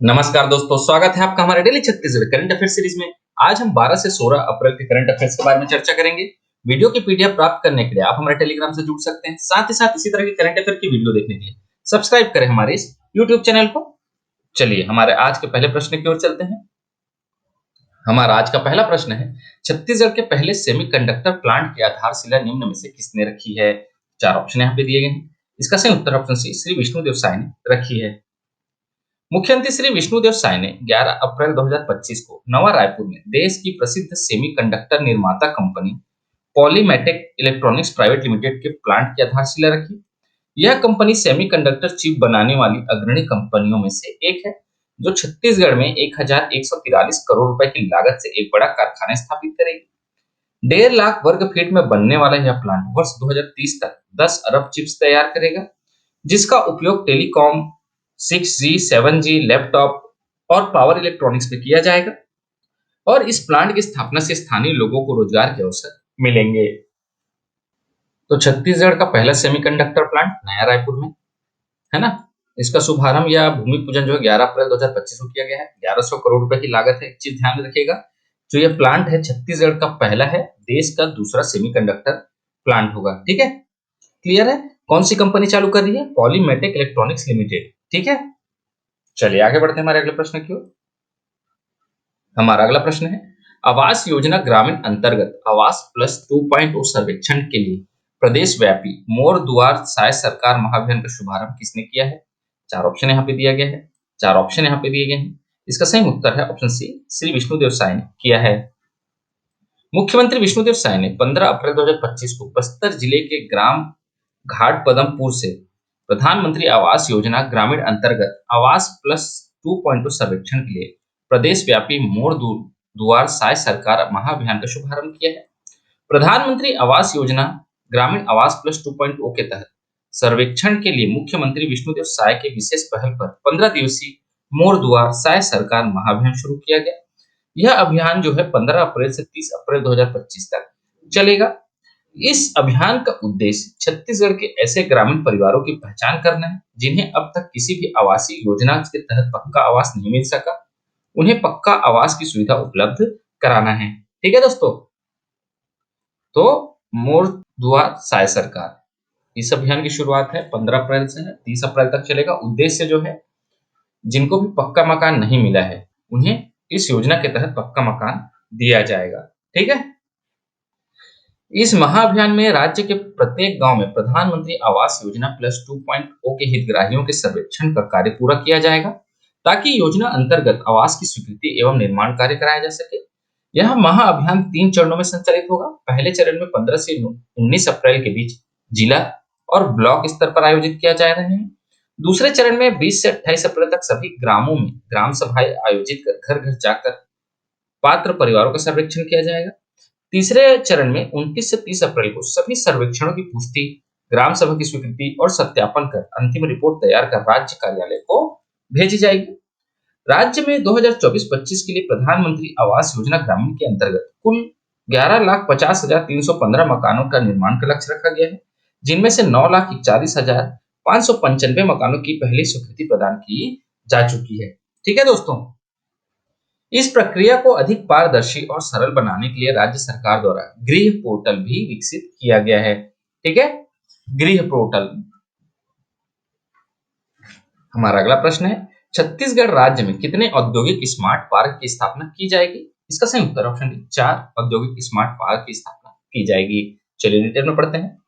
नमस्कार दोस्तों, स्वागत है आपका हमारे daily Chhattisgarh current affair series में। आज हम 12 से 16 अप्रैल के करंट अफेयर्स के बारे में चर्चा करेंगे। वीडियो की पीडीएफ प्राप्त करने के लिए आप हमारे टेलीग्राम से जुड़ सकते हैं। साथ ही साथ इसी तरह की करंट अफेयर की वीडियो देखने के लिए सब्सक्राइब करें हमारे इस यूट्यूब चैनल को। चलिए हमारे आज के पहले प्रश्न की ओर चलते हैं। हमारा आज का पहला प्रश्न है, छत्तीसगढ़ के पहले सेमीकंडक्टर प्लांट की आधारशिला निम्न में से किसने रखी है। 4 ऑप्शन यहाँ पे दिए गए हैं। इसका सही उत्तर ऑप्शन सी श्री विष्णुदेव साय ने रखी है। मुख्यमंत्री श्री विष्णुदेव साय ने 11 अप्रैल 2025 को नवा रायपुर में देश की प्रसिद्ध सेमीकंडक्टर निर्माता कंपनी पॉलीमेटेक इलेक्ट्रॉनिक्स प्राइवेट लिमिटेड के प्लांट की आधारशिला रखी। यह कंपनी सेमीकंडक्टर चिप बनाने वाली अग्रणी कंपनियों में से एक है, जो छत्तीसगढ़ में 1143 करोड़ रुपए की लागत से एक बड़ा कारखाना स्थापित करेगी। 1.5 लाख वर्ग फीट में बनने वाला यह प्लांट वर्ष 2030 तक 10 अरब चिप्स तैयार करेगा, जिसका उपयोग टेलीकॉम, 6G, 7G, लैपटॉप और पावर इलेक्ट्रॉनिक्स में किया जाएगा और इस प्लांट की स्थापना से स्थानीय लोगों को रोजगार के अवसर मिलेंगे। तो छत्तीसगढ़ का पहला सेमीकंडक्टर प्लांट नया रायपुर में है ना। इसका शुभारंभ या भूमि पूजन जो है 11 अप्रैल 2025 को किया गया है। 1100 करोड़ रुपए की लागत है। एक चीज ध्यान में रखिएगा, जो ये प्लांट है छत्तीसगढ़ का पहला है, देश का दूसरा सेमीकंडक्टर प्लांट होगा। ठीक है, क्लियर है। कौन सी कंपनी चालू कर रही है? पॉलीमेटेक इलेक्ट्रॉनिक्स लिमिटेड। ठीक है, चलिए आगे बढ़ते हैं हमारे अगले प्रश्न की ओर। हमारा अगला प्रश्न है, आवास योजना ग्रामीण अंतर्गत आवास प्लस 2.0 सर्वेक्षण के लिए प्रदेश व्यापी मोर दुआर साय सरकार महाअभियान का शुभारंभ किसने किया है। 4 ऑप्शन यहाँ पे दिया गया है। 4 ऑप्शन यहाँ पे दिए गए हैं। इसका सही उत्तर है ऑप्शन सी श्री विष्णुदेव साय ने किया है। मुख्यमंत्री विष्णुदेव साय ने 15 अप्रैल 2025 को बस्तर जिले के ग्राम घाट पदमपुर से प्रधानमंत्री आवास योजना ग्रामीण अंतर्गत आवास प्लस 2.0 सर्वेक्षण के लिए प्रदेश व्यापी मोर दुआर साय सरकार महाअभियान का शुभारंभ किया है। प्रधानमंत्री आवास योजना ग्रामीण आवास प्लस 2.0 के तहत सर्वेक्षण के लिए मुख्यमंत्री विष्णुदेव साय के विशेष पहल पर 15 दिवसीय मोर दुआर साय सरकार महाअभियान शुरू किया गया। यह अभियान जो है 15 अप्रैल से 30 अप्रैल 2025 तक चलेगा। इस अभियान का उद्देश्य छत्तीसगढ़ के ऐसे ग्रामीण परिवारों की पहचान करना है जिन्हें अब तक किसी भी आवासीय योजना के तहत पक्का आवास नहीं मिल सका, उन्हें पक्का आवास की सुविधा उपलब्ध कराना है। ठीक है दोस्तों, तो मोर दुआर साय सरकार इस अभियान की शुरुआत है 15 अप्रैल से है, 30 अप्रैल तक चलेगा। उद्देश्य जो है, जिनको भी पक्का मकान नहीं मिला है उन्हें इस योजना के तहत पक्का मकान दिया जाएगा। ठीक है, इस महाअभियान में राज्य के प्रत्येक गांव में प्रधानमंत्री आवास योजना प्लस 2.0 के हितग्राहियों के सर्वेक्षण का कार्य पूरा किया जाएगा, ताकि योजना अंतर्गत आवास की स्वीकृति एवं निर्माण कार्य कराया जा सके। यह महाअभियान 3 चरणों में संचालित होगा। पहले चरण में 15 से 19 अप्रैल के बीच जिला और ब्लॉक स्तर पर आयोजित किया जा रहे हैं। दूसरे चरण में 20 से 28 अप्रैल तक सभी ग्रामों में ग्राम सभाएं आयोजित कर घर घर जाकर पात्र परिवारों का सर्वेक्षण किया जाएगा। तीसरे चरण में 29 से 30 अप्रैल को सभी सर्वेक्षणों की पुष्टि, ग्राम सभा की स्वीकृति और सत्यापन कर अंतिम रिपोर्ट तैयार कर राज्य कार्यालय को भेजी जाएगी। राज्य में 2024-25 के लिए प्रधानमंत्री आवास योजना ग्रामीण के अंतर्गत कुल 11,50,315 मकानों का निर्माण का लक्ष्य रखा गया है, जिनमें से 9,41,595 मकानों की पहली स्वीकृति प्रदान की जा चुकी है। ठीक है दोस्तों, इस प्रक्रिया को अधिक पारदर्शी और सरल बनाने के लिए राज्य सरकार द्वारा गृह पोर्टल भी विकसित किया गया है। ठीक है, गृह पोर्टल। हमारा अगला प्रश्न है, छत्तीसगढ़ राज्य में कितने औद्योगिक स्मार्ट पार्क की स्थापना की जाएगी। इसका सही उत्तर ऑप्शन डी 4 औद्योगिक स्मार्ट पार्क की स्थापना की जाएगी। चलिए डिटेल में पढ़ते हैं।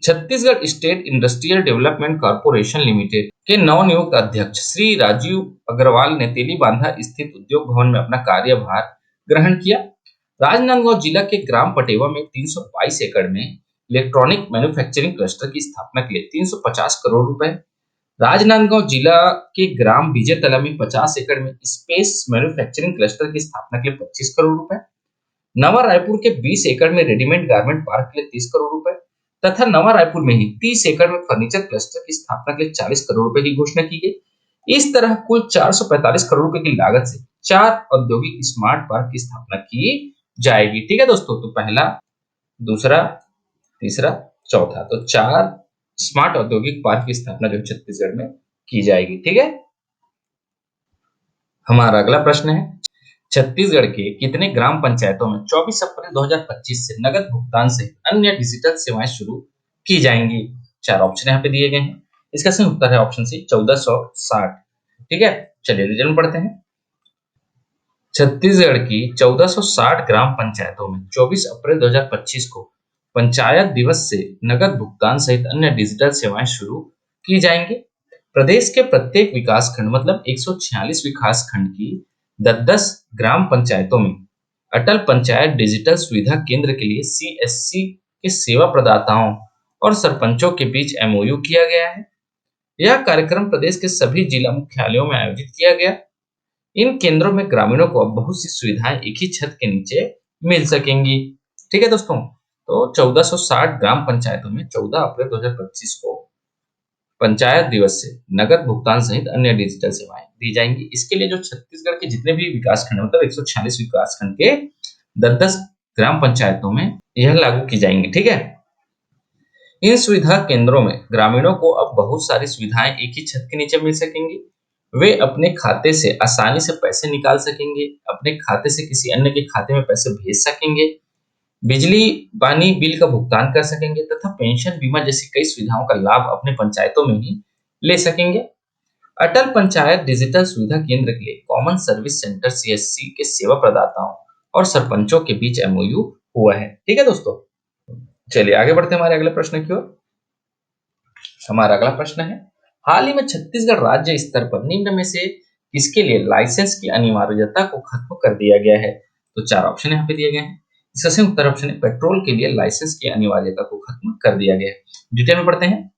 Chhattisgarh state industrial development corporation limited के नवनियुक्त अध्यक्ष श्री राजीव अग्रवाल ने तेलीबांधा स्थित उद्योग भवन में अपना कार्यभार ग्रहण किया। राजनांदगांव जिला के ग्राम पटेवा में 322 एकड़ में इलेक्ट्रॉनिक मैन्युफैक्चरिंग क्लस्टर की स्थापना के लिए 350 करोड़ रुपए, राजनांदगांव जिला के ग्राम विजयतला में 50 एकड़ में स्पेस मैन्युफैक्चरिंग क्लस्टर की स्थापना के लिए 25 करोड़ रुपए, नवा रायपुर के 20 एकड़ में रेडीमेड गारमेंट पार्क के लिए 30 करोड़ रुपए तथा नवा रायपुर में ही 30 एकड़ में फर्नीचर क्लस्टर की स्थापना के लिए 40 करोड़ रुपए की घोषणा की गई। इस तरह कुल 445 करोड़ रुपए की लागत से 4 औद्योगिक स्मार्ट पार्क की स्थापना की जाएगी। ठीक है दोस्तों, तो पहला, दूसरा, तीसरा, चौथा, तो 4 स्मार्ट औद्योगिक पार्क की स्थापना जो छत्तीसगढ़ में की जाएगी। ठीक है, हमारा अगला प्रश्न है, छत्तीसगढ़ के कितने ग्राम पंचायतों में 24 अप्रैल 2025 से नगद भुगतान सहित अन्य डिजिटल सेवाएं शुरू की जाएंगी? चार ऑप्शन यहाँ पे दिए गए हैं। इसका सही उत्तर है ऑप्शन सी 1460। ठीक है, चलिए डिटेल में पढ़ते हैं। छत्तीसगढ़ की 1460 ग्राम पंचायतों में 24 अप्रैल 2025 को पंचायत दिवस से नगद भुगतान सहित अन्य डिजिटल सेवाएं शुरू की जाएंगी। प्रदेश के प्रत्येक विकास खंड मतलब 146 विकास खंड की 10-10 ग्राम पंचायतों में अटल पंचायत डिजिटल सुविधा केंद्र के लिए सीएससी के सेवा प्रदाताओं और सरपंचों के बीच एमओयू किया गया है। यह कार्यक्रम प्रदेश के सभी जिला मुख्यालयों में आयोजित किया गया। इन केंद्रों में ग्रामीणों को अब बहुत सी सुविधाएं एक ही छत के नीचे मिल सकेंगी। ठीक है दोस्तों, तो 1460 ग्राम पंचायतों में 14 अप्रैल 2025 को पंचायत दिवस से नगद भुगतान सहित अन्य डिजिटल सेवाएं दी जाएंगी। इसके लिए जो छत्तीसगढ़ के जितने भी विकास खंड मतलब 146 विकास खंड के 10-10 ग्राम पंचायतों में यह लागू की जाएंगी। ठीक है, इन सुविधा केंद्रों में ग्रामीणों को अब बहुत सारी सुविधाएं एक ही छत के नीचे मिल सकेंगी। वे अपने खाते से आसानी से पैसे निकाल सकेंगे, अपने खाते से किसी अन्य के खाते में पैसे भेज सकेंगे, बिजली पानी बिल का भुगतान कर सकेंगे तथा पेंशन बीमा जैसी कई सुविधाओं का लाभ अपने पंचायतों में ही ले सकेंगे। अटल पंचायत डिजिटल सुविधा केंद्र के लिए कॉमन सर्विस सेंटर सीएससी के सेवा प्रदाताओं और सरपंचों के बीच एमओयू हुआ है। ठीक है दोस्तों, चलिए आगे बढ़ते हैं हमारे अगले प्रश्न की ओर। हमारा अगला प्रश्न है, हाल ही में छत्तीसगढ़ राज्य स्तर पर निम्न में से किसके लिए लाइसेंस की अनिवार्यता को खत्म कर दिया गया है? तो चार ऑप्शन यहाँ पे दिए गए हैं। इसका सही उत्तर ऑप्शन है पेट्रोल के लिए लाइसेंस की अनिवार्यता को खत्म कर दिया गया है। डिटेल में पढ़ते हैं।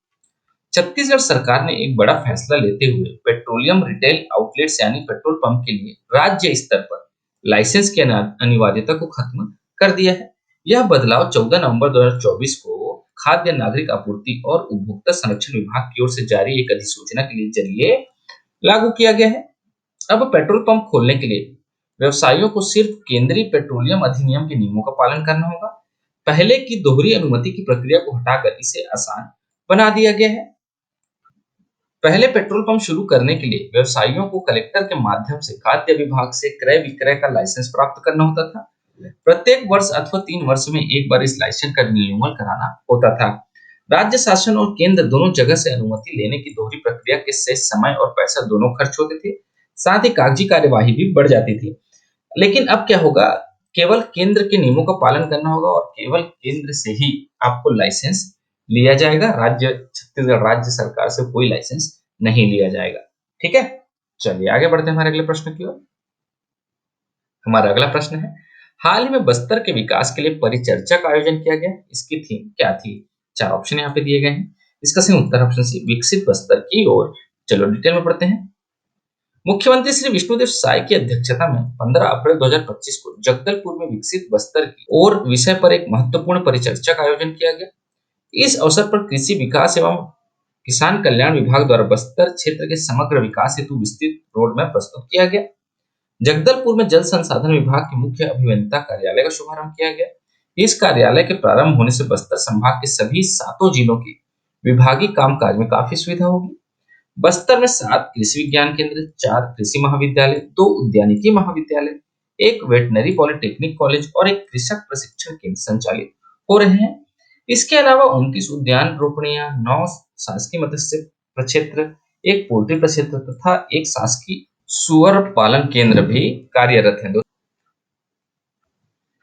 छत्तीसगढ़ सरकार ने एक बड़ा फैसला लेते हुए पेट्रोलियम रिटेल आउटलेट्स यानी पेट्रोल पंप के लिए राज्य स्तर पर लाइसेंस की अनिवार्यता को खत्म कर दिया है। यह बदलाव 14 नवंबर 2024 को खाद्य नागरिक आपूर्ति और उपभोक्ता संरक्षण विभाग की ओर से जारी एक अधिसूचना के जरिए लागू किया गया है। अब पेट्रोल पंप खोलने के लिए व्यवसायियों को सिर्फ केंद्रीय पेट्रोलियम अधिनियम के नियमों का पालन करना होगा। पहले की दोहरी अनुमति की प्रक्रिया को हटाकर इसे आसान बना दिया गया है। पहले पेट्रोल पंप शुरू करने के लिए व्यवसायियों को कलेक्टर के माध्यम से खाद्य विभाग से क्रय विक्रय का लाइसेंस प्राप्त करना होता था। प्रत्येक वर्ष अथवा 3 वर्ष में एक बार इस लाइसेंस का रिन्यूअल कराना होता था। राज्य शासन और केंद्र दोनों जगह से अनुमति लेने की दोहरी प्रक्रिया के से समय और पैसा दोनों खर्च होते थे, साथ ही कागजी कार्यवाही भी बढ़ जाती थी। लेकिन अब क्या होगा, केवल केंद्र के नियमों का पालन करना होगा और केवल केंद्र से ही आपको लाइसेंस लिया जाएगा। राज्य छत्तीसगढ़ राज्य सरकार से कोई लाइसेंस नहीं लिया जाएगा। ठीक है, चलिए आगे बढ़ते हैं हमारे अगले प्रश्न की ओर। हमारा अगला प्रश्न है, हाल ही में बस्तर के विकास के लिए परिचर्चा का आयोजन किया गया, इसकी थीम क्या थी? चार ऑप्शन यहाँ पे दिए गए हैं। इसका सही उत्तर ऑप्शन सी विकसित बस्तर की ओर। चलो डिटेल में पढ़ते हैं। मुख्यमंत्री श्री विष्णुदेव साय की अध्यक्षता में 15 अप्रैल 2025 को जगदलपुर में विकसित बस्तर की ओर विषय पर एक महत्वपूर्ण परिचर्चा का आयोजन किया गया। इस अवसर पर कृषि विकास एवं किसान कल्याण विभाग द्वारा बस्तर क्षेत्र के समग्र विकास हेतु विस्तृत रोड मैप प्रस्तुत किया गया। जगदलपुर में जल संसाधन विभाग के मुख्य अभियंता कार्यालय का शुभारंभ किया गया। इस कार्यालय के प्रारंभ होने से बस्तर संभाग के सभी 7 जिलों के विभागीय कामकाज में काफी सुविधा होगी। बस्तर में 7 कृषि विज्ञान केंद्र, 4 कृषि महाविद्यालय, 2 उद्यानिकी महाविद्यालय, 1 वेटनरी पॉलिटेक्निक कॉलेज और 1 कृषक प्रशिक्षण केंद्र संचालित हो रहे हैं। इसके अलावा 29 उद्यान रोपणियां, 9 शासकीय मत्स्य प्रक्षेत्र, 1 पोल्ट्री प्रक्षेत्र तथा 1 शासकीय सुअर पालन केंद्र भी कार्यरत है।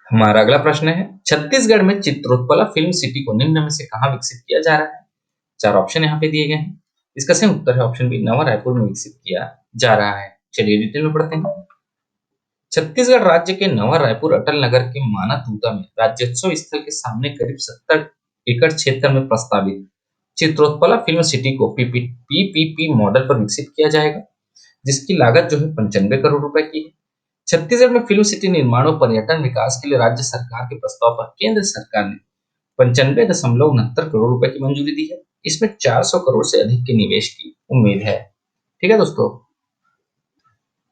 हमारा अगला प्रश्न है, छत्तीसगढ़ में चित्रोत्पला फिल्म सिटी को निम्न में से कहां विकसित किया जा रहा है? चार ऑप्शन यहाँ पे दिए गए हैं। इसका सही उत्तर है ऑप्शन बी नवा रायपुर में विकसित किया जा रहा है। चलिए डिटेल में पढ़ते हैं। छत्तीसगढ़ राज्य के नवा रायपुर अटल नगर के माना तूता में राज्योत्सव स्थल के सामने करीब 70 एकड़ क्षेत्र में प्रस्तावित चित्रोत्पला फिल्म सिटी को पीपीपी मॉडल पर विकसित किया जाएगा, जिसकी लागत जो है 95 करोड़ रुपए की है। छत्तीसगढ़ में फिल्म सिटी निर्माण और पर्यटन विकास के लिए राज्य सरकार के प्रस्ताव पर केंद्र सरकार ने 95.69 करोड़ रुपए की मंजूरी दी है। इसमें 400 करोड़ से अधिक के निवेश की उम्मीद है। ठीक है दोस्तों,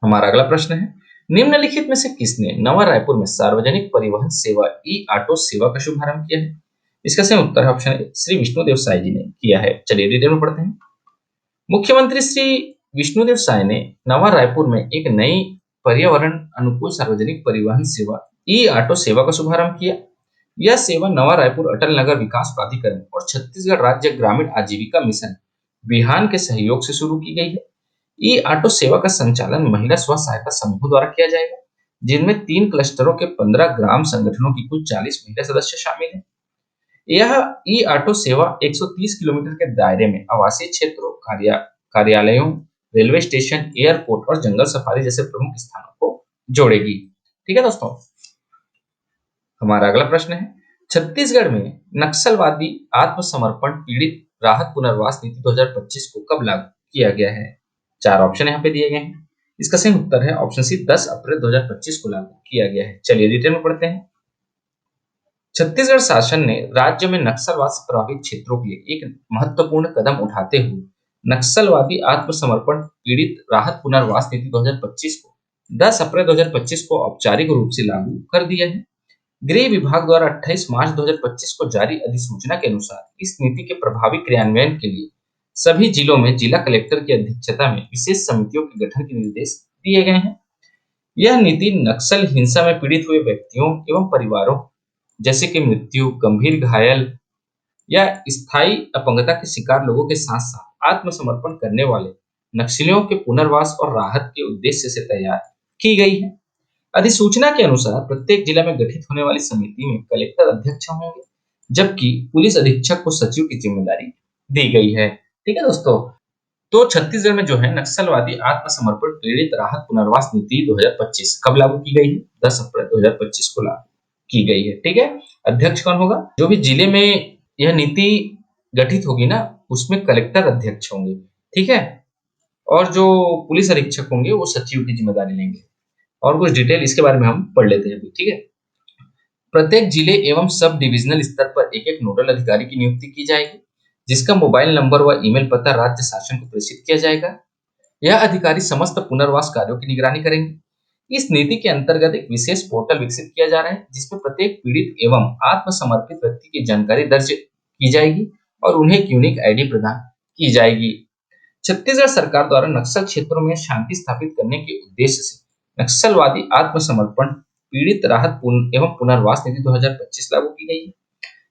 हमारा अगला प्रश्न है, निम्नलिखित में से किसने नवा रायपुर में सार्वजनिक परिवहन सेवा ई ऑटो सेवा का शुभारंभ किया है? इसका सही उत्तर है ऑप्शन ए श्री विष्णुदेव साय जी ने किया है। चलिए डिटेल में पढ़ते हैं। मुख्यमंत्री श्री विष्णुदेव साय ने नवा रायपुर में एक नई पर्यावरण अनुकूल सार्वजनिक परिवहन सेवा ई ऑटो सेवा का शुभारंभ किया। यह सेवा नवा रायपुर अटल नगर विकास प्राधिकरण और छत्तीसगढ़ राज्य ग्रामीण आजीविका मिशन बिहान के सहयोग से शुरू की गई है। ई ऑटो सेवा का संचालन महिला स्व सहायता समूह द्वारा किया जाएगा, जिनमें 3 क्लस्टरों के 15 ग्राम संगठनों की कुल 40 महिला सदस्य शामिल हैं। यह ई ऑटो सेवा 130 किलोमीटर के दायरे में आवासीय क्षेत्रों, कार्यालयों, रेलवे स्टेशन, एयरपोर्ट और जंगल सफारी जैसे प्रमुख स्थानों को जोड़ेगी। ठीक है दोस्तों, हमारा अगला प्रश्न है, छत्तीसगढ़ में नक्सलवादी आत्मसमर्पण पीड़ित राहत पुनर्वास नीति 2025 को कब लागू किया गया है? 4 ऑप्शन यहाँ पे दिए गए हैं। इसका सही उत्तर है ऑप्शन सी, 10 अप्रैल 2025 को लागू किया गया है। चलिए डिटेल में पढ़ते हैं। छत्तीसगढ़ शासन ने राज्य में नक्सलवाद से प्रभावित क्षेत्रों के लिए एक महत्वपूर्ण कदम उठाते हुए नक्सलवादी आत्मसमर्पण पीड़ित राहत पुनर्वास नीति 2025 को 10 अप्रैल 2025 को औपचारिक रूप से लागू कर दिया है। गृह विभाग द्वारा 28 मार्च 2025 को जारी अधिसूचना के अनुसार इस नीति के प्रभावी क्रियान्वयन के लिए सभी जिलों में जिला कलेक्टर की अध्यक्षता में विशेष समितियों के गठन के निर्देश दिए गए हैं। यह नीति नक्सल हिंसा में पीड़ित हुए व्यक्तियों एवं परिवारों, जैसे कि मृत्यु, गंभीर घायल या स्थायी अपंगता के शिकार लोगों के साथ साथ आत्मसमर्पण करने वाले नक्सलियों के पुनर्वास और राहत के उद्देश्य से तैयार की गई है। अधिसूचना के अनुसार प्रत्येक जिला में गठित होने वाली समिति में कलेक्टर अध्यक्ष होंगे, जबकि पुलिस अधीक्षक को सचिव की जिम्मेदारी दी गई है। ठीक है दोस्तों, तो छत्तीसगढ़ में जो है नक्सलवादी आत्मसमर्पण पीड़ित राहत पुनर्वास नीति 2025 कब लागू की गई है? 10 अप्रैल 2025 को लागू की गई है। ठीक है, अध्यक्ष कौन होगा? जो भी जिले में यह नीति गठित होगी ना, उसमें कलेक्टर अध्यक्ष होंगे। ठीक है, और जो पुलिस अधीक्षक होंगे वो सचिव की जिम्मेदारी लेंगे। और कुछ डिटेल इसके बारे में हम पढ़ लेते हैं अभी। ठीक है, प्रत्येक जिले एवं सब डिविजनल स्तर पर एक एक नोडल अधिकारी की नियुक्ति की जाएगी, जिसका मोबाइल नंबर व ईमेल पता राज्य शासन को प्रेषित किया जाएगा। यह अधिकारी समस्त पुनर्वास कार्यों की निगरानी करेंगे। इस नीति के अंतर्गत एक विशेष पोर्टल विकसित किया जा रहा है, जिसमें प्रत्येक पीड़ित एवं आत्मसमर्पित व्यक्ति की जानकारी दर्ज की जाएगी और उन्हें एक यूनिक आईडी प्रदान की जाएगी। छत्तीसगढ़ सरकार द्वारा नक्सल क्षेत्रों में शांति स्थापित करने के उद्देश्य से नक्सलवादी आत्मसमर्पण पीड़ित राहत एवं पुनर्वास नीति 2025 लागू की गई है।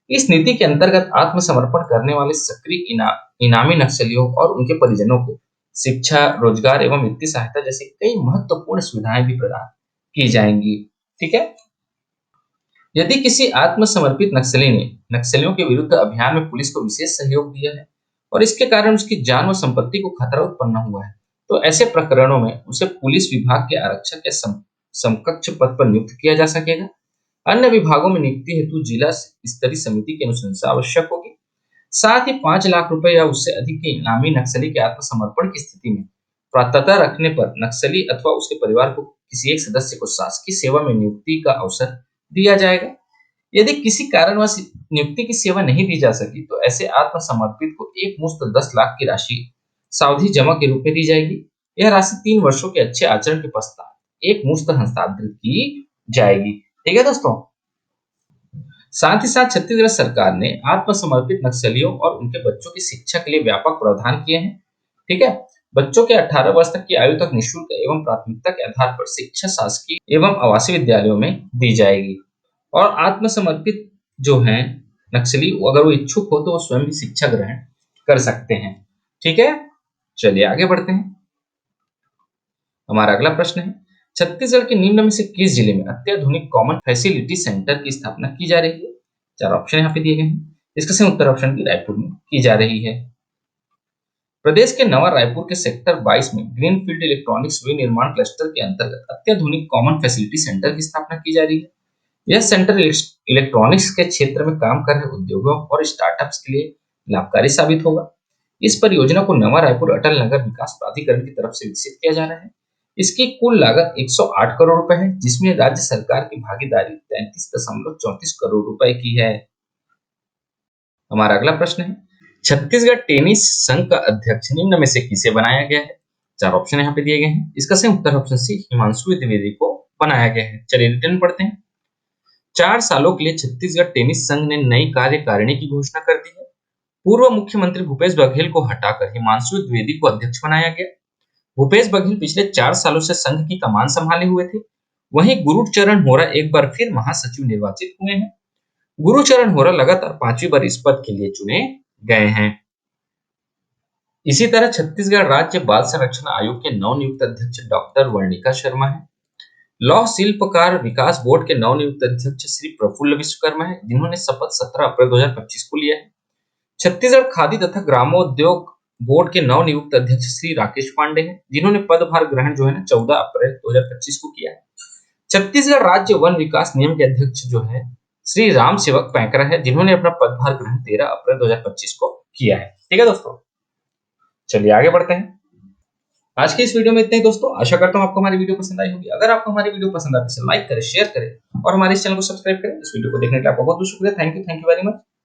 इस नीति के अंतर्गत आत्मसमर्पण करने वाले सक्रिय इनामी नक्सलियों और उनके परिजनों को शिक्षा, रोजगार एवं वित्तीय सहायता जैसी कई महत्वपूर्ण सुविधाएं भी प्रदान की जाएंगी। ठीक है, यदि किसी आत्मसमर्पित नक्सली ने नक्सलियों के विरुद्ध अभियान में पुलिस को विशेष सहयोग दिया है और इसके कारण उसकी जान व संपत्ति को खतरा उत्पन्न हुआ है, तो ऐसे प्रकरणों में उसे पुलिस विभाग के आरक्षक या समकक्ष पद पर नियुक्त किया जा सकेगा। अन्य विभागों में नियुक्ति हेतु जिला स्तरीय समिति की अनुशंसा आवश्यक होगी। साथ ही 5 लाख रुपए या उससे अधिक के इनामी नक्सली के आत्मसमर्पण की स्थिति में पात्रता रखने पर नक्सली अथवा उसके परिवार को किसी एक सदस्य को शासकीय सेवा में नियुक्ति का अवसर दिया जाएगा। यदि किसी कारणवश नियुक्ति की सेवा नहीं दी जा सकी, तो ऐसे आत्मसमर्पित को एक मुश्त 10 लाख की राशि सावधि जमा के रूप में दी जाएगी। यह राशि 3 वर्षों के अच्छे आचरण के पश्चात एक मुश्त हस्तांतरित की जाएगी। ठीक है दोस्तों, साथ ही साथ छत्तीसगढ़ सरकार ने आत्मसमर्पित नक्सलियों और उनके बच्चों की शिक्षा के लिए व्यापक प्रावधान किए हैं। ठीक है, बच्चों के 18 वर्ष तक की आयु तक निःशुल्क एवं प्राथमिकता के आधार पर शिक्षा शासकीय एवं आवासीय विद्यालयों में दी जाएगी। और आत्मसमर्पित जो हैं नक्सली, अगर वो इच्छुक हो तो वो स्वयं भी शिक्षा ग्रहण कर सकते हैं। ठीक है, चलिए आगे बढ़ते हैं। हमारा अगला प्रश्न है, छत्तीसगढ़ के निम्न में से किस जिले में अत्याधुनिक कॉमन फैसिलिटी सेंटर की स्थापना की जा रही है? 4 ऑप्शन यहाँ पे दिए गए हैं। इसका सही उत्तर ऑप्शन की रायपुर में की जा रही है। प्रदेश के नवा रायपुर के सेक्टर 22 में ग्रीनफील्ड इलेक्ट्रॉनिक्स विनिर्माण क्लस्टर के अंतर्गत अत्याधुनिक कॉमन फैसिलिटी सेंटर की स्थापना की जा रही है। यह सेंटर इलेक्ट्रॉनिक्स के क्षेत्र में काम कर रहे उद्योगों और स्टार्टअप्स के लिए लाभकारी साबित होगा। इस परियोजना को नवा रायपुर अटल नगर विकास प्राधिकरण की तरफ से विकसित किया जा रहा है। इसकी कुल लागत 108 करोड़ रुपए है, जिसमें राज्य सरकार की भागीदारी 33.34 करोड़ रुपए की है। हमारा अगला प्रश्न है, छत्तीसगढ़ टेनिस संघ का अध्यक्ष निम्न में से किसे बनाया गया है? 4 ऑप्शन यहाँ पे दिए गए हैं। इसका सही उत्तर ऑप्शन सी, हिमांशु द्विवेदी को बनाया गया है। चलिए रिटर्न पढ़ते हैं। 4 सालों के लिए छत्तीसगढ़ टेनिस संघ ने नई कार्यकारिणी की घोषणा कर दी है। पूर्व मुख्यमंत्री भूपेश बघेल को हटाकर हिमांशु द्विवेदी को अध्यक्ष बनाया गया। भूपेश बघेल पिछले 4 सालों से संघ की कमान संभाले हुए थे। वहीं गुरुचरण होरा एक बार फिर महासचिव निर्वाचित हुए हैं। गुरुचरण होरा लगातार 5वीं बार इस पद के लिए चुने गए हैं। इसी तरह छत्तीसगढ़ राज्य बाल संरक्षण आयोग के नवनियुक्त अध्यक्ष डॉक्टर वर्णिका शर्मा है। लौह शिल्पकार विकास बोर्ड के नवनियुक्त अध्यक्ष श्री प्रफुल्ल विश्वकर्मा है, जिन्होंने शपथ 17 अप्रैल 2025 को लिया है। छत्तीसगढ़ खादी तथा ग्रामोद्योग बोर्ड के नवनियुक्त अध्यक्ष श्री राकेश पांडे हैं, जिन्होंने पदभार ग्रहण जो है ना 14 अप्रैल 2025 को किया है। छत्तीसगढ़ राज्य वन विकास निगम के अध्यक्ष जो है श्री राम सेवक पैंकरा है, जिन्होंने अपना पदभार ग्रहण 13 अप्रैल 2025 को किया है। ठीक है दोस्तों, चलिए आगे बढ़ते हैं। आज के इस वीडियो में इतना ही दोस्तों। आशा करता हूँ आपको हमारी वीडियो पसंद आई होगी। अगर आपको हमारी वीडियो पसंद आती है तो लाइक करें, शेयर करें और हमारे इस चैनल को सब्सक्राइब करें। इस वीडियो को देखने के लिए आपका बहुत बहुत शुक्रिया। Thank you very much.